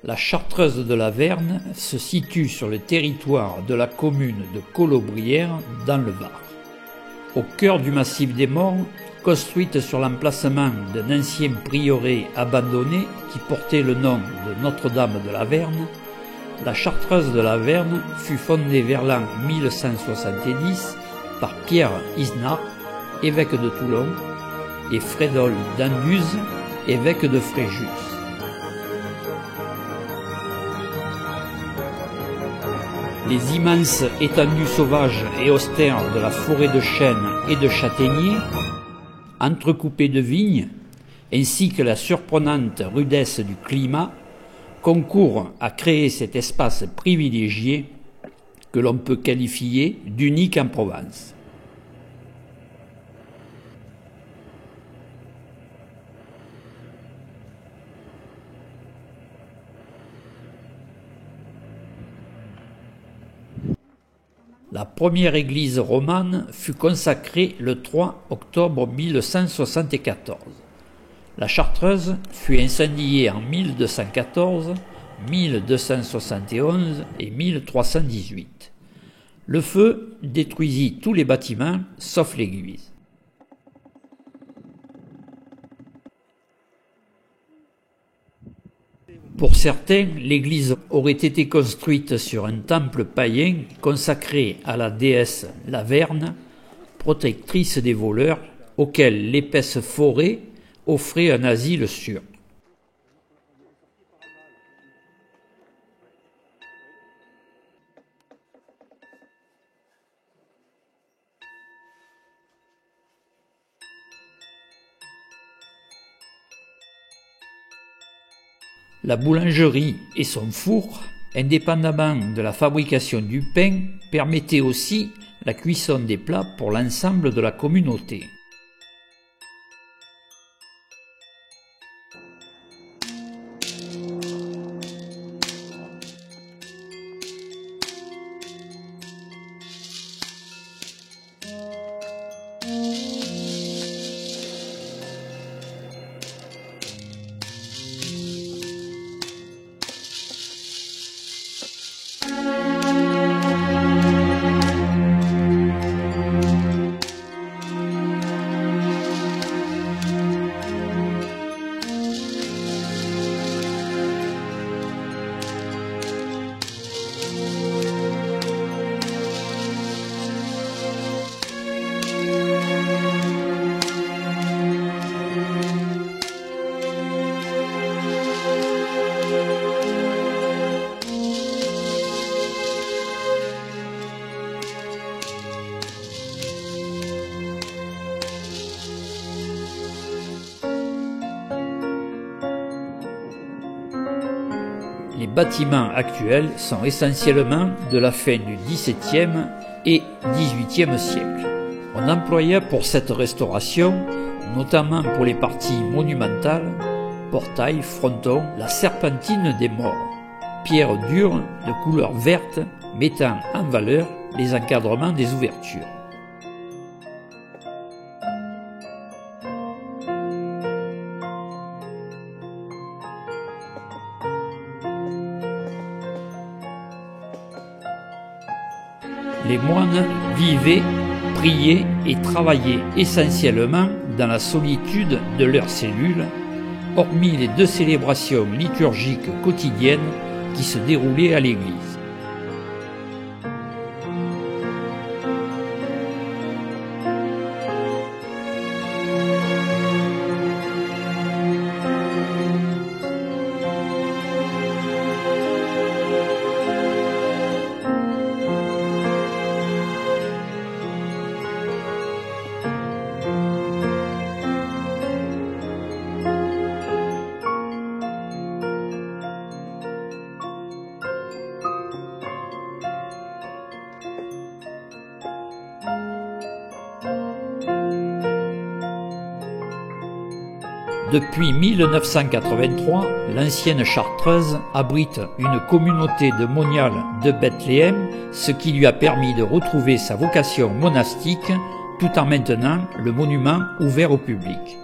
La Chartreuse de la Verne se situe sur le territoire de la commune de Colobrières, dans le Var. Au cœur du massif des Morts, construite sur l'emplacement d'un ancien prieuré abandonné qui portait le nom de Notre-Dame de la Verne, la Chartreuse de la Verne fut fondée vers l'an 1170 par Pierre Isnard, évêque de Toulon, et Frédol d'Anduze, évêque de Fréjus. Les immenses étendues sauvages et austères de la forêt de chênes et de châtaigniers, entrecoupées de vignes, ainsi que la surprenante rudesse du climat, concourent à créer cet espace privilégié que l'on peut qualifier d'unique en Provence. La première église romane fut consacrée le 3 octobre 1174. La Chartreuse fut incendiée en 1214, 1271 et 1318. Le feu détruisit tous les bâtiments sauf l'église. Pour certains, l'église aurait été construite sur un temple païen consacré à la déesse Laverne, protectrice des voleurs, auquel l'épaisse forêt offrait un asile sûr. La boulangerie et son four, indépendamment de la fabrication du pain, permettaient aussi la cuisson des plats pour l'ensemble de la communauté. Les bâtiments actuels sont essentiellement de la fin du XVIIe et XVIIIe siècle. On employa pour cette restauration, notamment pour les parties monumentales, portails, frontons, la serpentine des morts, pierre dure de couleur verte mettant en valeur les encadrements des ouvertures. Les moines vivaient, priaient et travaillaient essentiellement dans la solitude de leurs cellules, hormis les 2 célébrations liturgiques quotidiennes qui se déroulaient à l'église. Depuis 1983, l'ancienne Chartreuse abrite une communauté de moniales de Bethléem, ce qui lui a permis de retrouver sa vocation monastique tout en maintenant le monument ouvert au public.